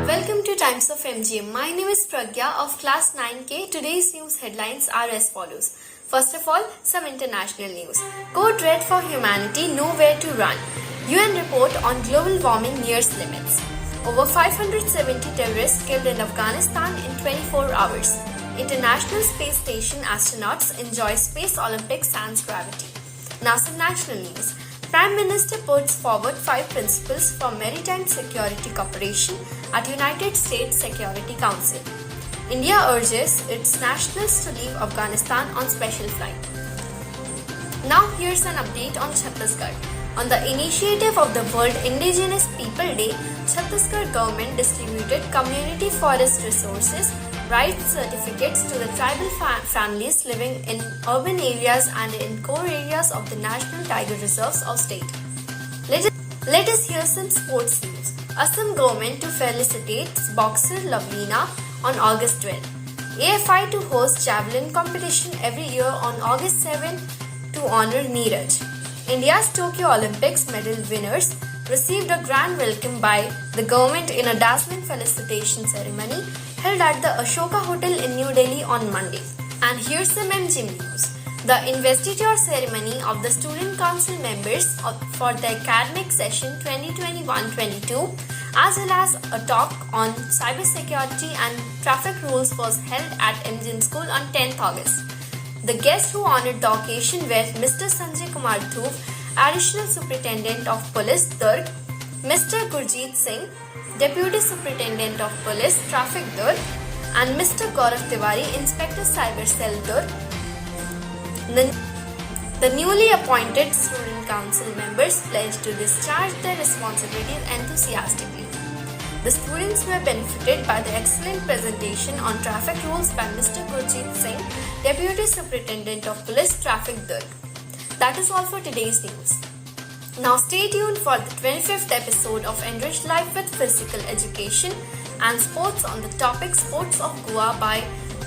Welcome to Times of MGM. My name is Pragya of class 9K. Today's news headlines are as follows. First of all, some international news. Code red for humanity, nowhere to run. UN report on global warming nears limits. Over 570 terrorists killed in Afghanistan in 24 hours. International Space Station astronauts enjoy Space Olympics sans gravity. Now some national news. Prime Minister puts forward 5 principles for maritime security cooperation at United States Security Council. India urges its nationals to leave Afghanistan on special flight. Now here's an update on Chhattisgarh. On the initiative of the World Indigenous People Day, Chhattisgarh government distributed community forest resources rights certificates to the tribal families living in urban areas and in core areas of the National Tiger Reserves of state. Let us hear some sports news. Assam government to felicitates boxer Lavlina on August 12. AFI to host javelin competition every year on August 7 to honor Neeraj. India's Tokyo Olympics medal winners received a grand welcome by the government in a dazzling felicitation ceremony held at the Ashoka Hotel in New Delhi on Monday. And here's some MGM news. The investiture ceremony of the Student Council members for the academic session 2021-22 as well as a talk on cybersecurity and traffic rules was held at MGM School on 10th August. The guests who honored the occasion were Mr. Sanjay Kumar Dhuv, Additional Superintendent of Police, Durg, Mr. Gurjeet Singh, Deputy Superintendent of Police, Traffic, Durg, and Mr. Gaurav Tiwari, Inspector Cyber Cell, Durg. The newly appointed Student Council members pledged to discharge their responsibilities enthusiastically. The students were benefited by the excellent presentation on traffic rules by Mr. Gurjeet Singh, Deputy Superintendent of Police, Traffic, Durg. That is all for today's news. Now stay tuned for the 25th episode of Enriched Life with Physical Education and Sports on the topic Sports of Goa by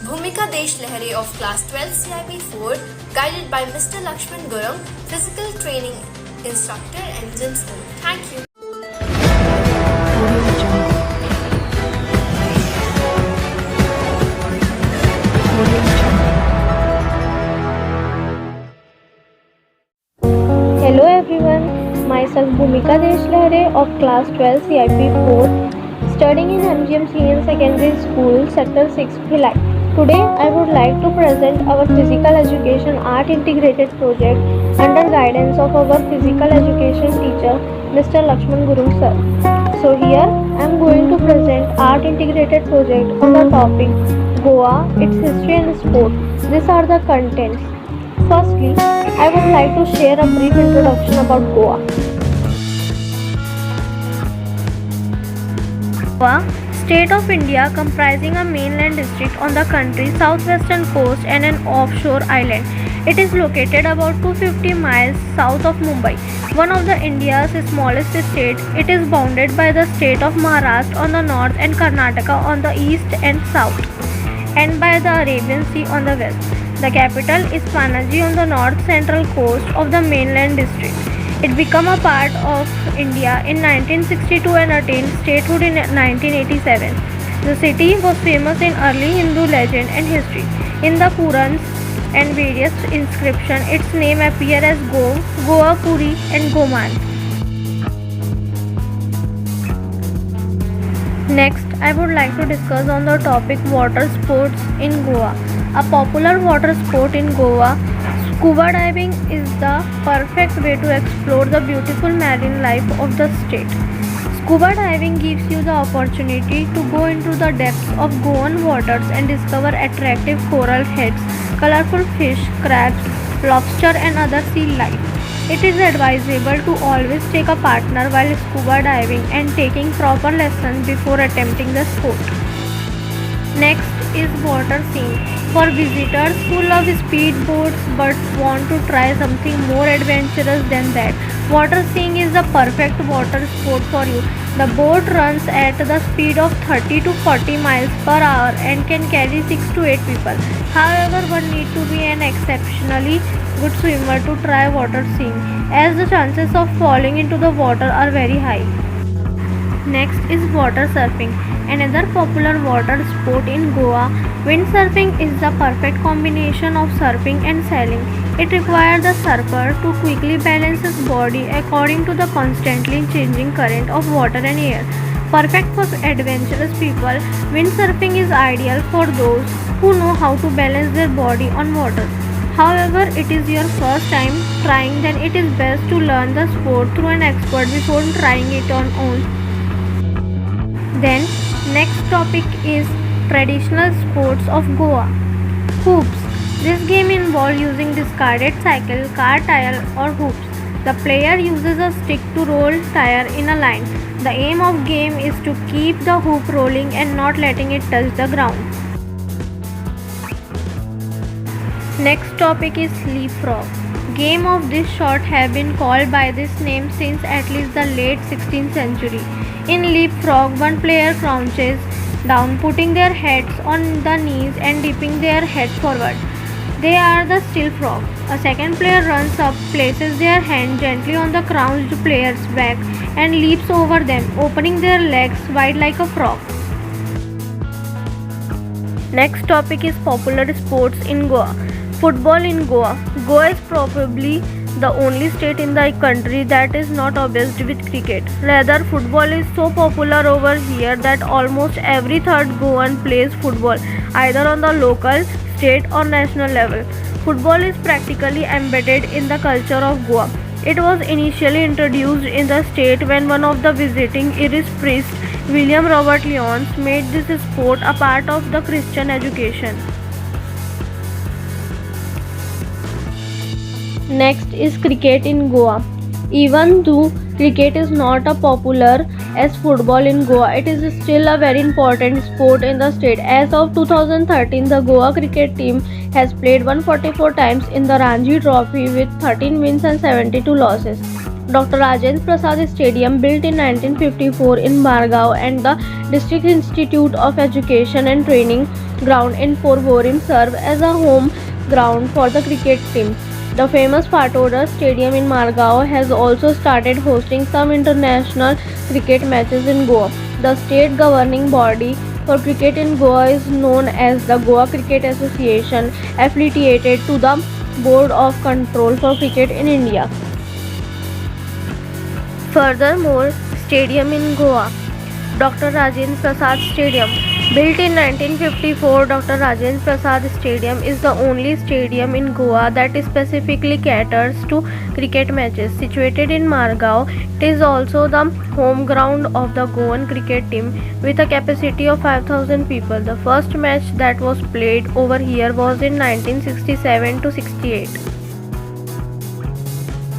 Bhumika Deshlehre of Class 12 CIP 4, guided by Mr. Lakshman Gurung, Physical Training Instructor, MGM School. Thank you. Hello everyone, myself Bhumika Deshlehre of class 12 CIP 4, studying in MGM Senior Secondary School, Sector 6, Bhilai. Today I would like to present our Physical Education Art Integrated Project under guidance of our Physical Education teacher, Mr. Lakshman Gurung sir. So here I am going to present Art Integrated Project on the topic Goa, its history and sport. These are the contents. Firstly, I would like to share a brief introduction about Goa. Goa, state of India comprising a mainland district on the country's southwestern coast and an offshore island. It is located about 250 miles south of Mumbai, one of the India's smallest state. It is bounded by the state of Maharashtra on the north and Karnataka on the east and south, and by the Arabian Sea on the west. The capital is Panaji on the north central coast of the mainland district. It became a part of India in 1962 and attained statehood in 1987. The city was famous in early Hindu legend and history. In the Purans and various inscriptions, its name appears as Goa, Puri and Goman. Next, I would like to discuss on the topic water sports in Goa. A popular water sport in Goa, scuba diving is the perfect way to explore the beautiful marine life of the state. Scuba diving gives you the opportunity to go into the depths of Goan waters and discover attractive coral heads, colorful fish, crabs, lobster and other sea life. It is advisable to always take a partner while scuba diving and taking proper lessons before attempting the sport. Next is water skiing. For visitors who love speedboats but want to try something more adventurous than that, water skiing is the perfect water sport for you. The boat runs at the speed of 30 to 40 miles per hour and can carry 6 to 8 people. However, one needs to be an exceptionally good swimmer to try water skiing, as the chances of falling into the water are very high. Next is water surfing, another popular water sport in Goa. Windsurfing is the perfect combination of surfing and sailing. It requires the surfer to quickly balance his body according to the constantly changing current of water and air. Perfect for adventurous people, windsurfing is ideal for those who know how to balance their body on water. However, it is your first time trying, then it is best to learn the sport through an expert before trying it on own. Then, next topic is traditional sports of Goa. Hoops. This game involves using discarded cycle, car tire or hoops. The player uses a stick to roll tire in a line. The aim of game is to keep the hoop rolling and not letting it touch the ground. Next topic is leapfrog. Game of this sort have been called by this name since at least the late 16th century. In leapfrog, one player crouches down, putting their heads on the knees and dipping their head forward. They are the still frog. A second player runs up, places their hand gently on the crouched player's back and leaps over them, opening their legs wide like a frog. Next topic is popular sports in Goa. Football in Goa. Goa is probably the only state in the country that is not obsessed with cricket. Rather, football is so popular over here that almost every third Goan plays football, either on the local, state or national level. Football is practically embedded in the culture of Goa. It was initially introduced in the state when one of the visiting Irish priests, William Robert Lyons, made this sport a part of the Christian education. Next is cricket in Goa. Even though cricket is not as popular as football in Goa, it is still a very important sport in the state. As of 2013, the Goa cricket team has played 144 times in the Ranji Trophy with 13 wins and 72 losses. Dr. Rajendra Prasad Stadium, built in 1954 in Margao, and the District Institute of Education and Training ground in Porvorim serve as a home ground for the cricket team. The famous Fatoda Stadium in Margao has also started hosting some international cricket matches in Goa. The state governing body for cricket in Goa is known as the Goa Cricket Association, affiliated to the Board of Control for Cricket in India. Furthermore, stadium in Goa. Dr. Rajendra Prasad Stadium. Built in 1954, Dr. Rajendra Prasad Stadium is the only stadium in Goa that specifically caters to cricket matches. Situated in Margao, it is also the home ground of the Goan cricket team with a capacity of 5,000 people. The first match that was played over here was in 1967 to 68.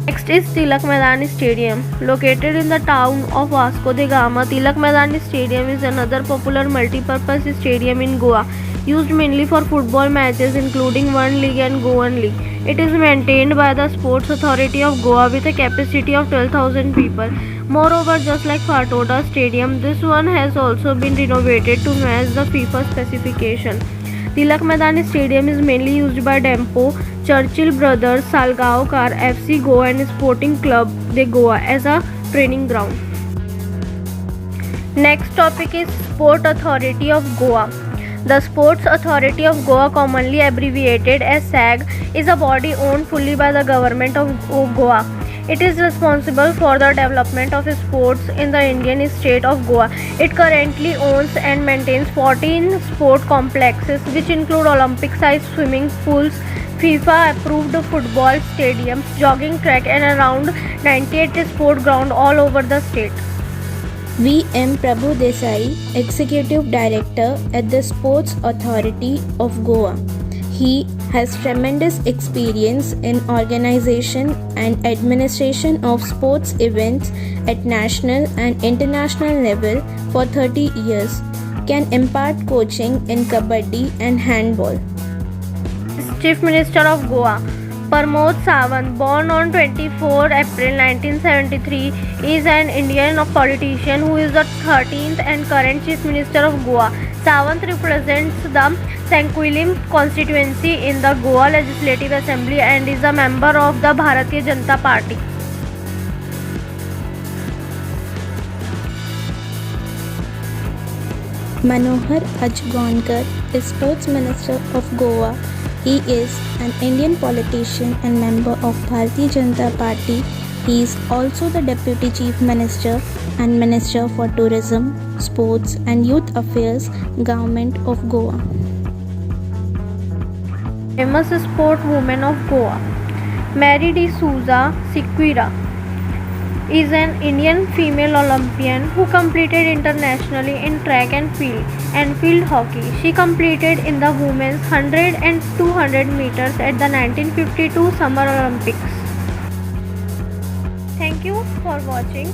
Next is Tilak Maidan Stadium. Located in the town of Vasco da Gama, Tilak Maidan Stadium is another popular multi-purpose stadium in Goa, used mainly for football matches including One League and Goan League. It is maintained by the Sports Authority of Goa with a capacity of 12,000 people. Moreover, just like Fatoda Stadium, this one has also been renovated to match the FIFA specification. Tilak Maidan Stadium is mainly used by Dempo, Churchill Brothers, Salgaonkar, FC Goa and Sporting Club de Goa as a training ground. Next topic is Sport Authority of Goa. The Sports Authority of Goa, commonly abbreviated as SAG, is a body owned fully by the government of Goa. It is responsible for the development of sports in the Indian state of Goa. It currently owns and maintains 14 sport complexes, which include Olympic-sized swimming pools, FIFA-approved football stadiums, jogging track, and around 98 sport grounds all over the state. V. M. Prabhu Desai, Executive Director at the Sports Authority of Goa. He has tremendous experience in organization and administration of sports events at national and international level for 30 years. Can impart coaching in kabaddi and handball. Chief Minister of Goa. Pramod Sawant, born on 24 April 1973, is an Indian politician who is the 13th and current Chief Minister of Goa. Sawant represents the Sankulim constituency in the Goa Legislative Assembly and is a member of the Bharatiya Janata Party. Manohar Ajgaonkar is Sports Minister of Goa. He is an Indian politician and member of Bharatiya Janata Party. He is also the Deputy Chief Minister and Minister for Tourism, Sports and Youth Affairs, Government of Goa. Famous sport women of Goa. Mary De Souza Sequeira is an Indian female Olympian who competed internationally in track and field hockey. She competed in the women's 100 and 200 meters at the 1952 Summer Olympics. Thank you for watching.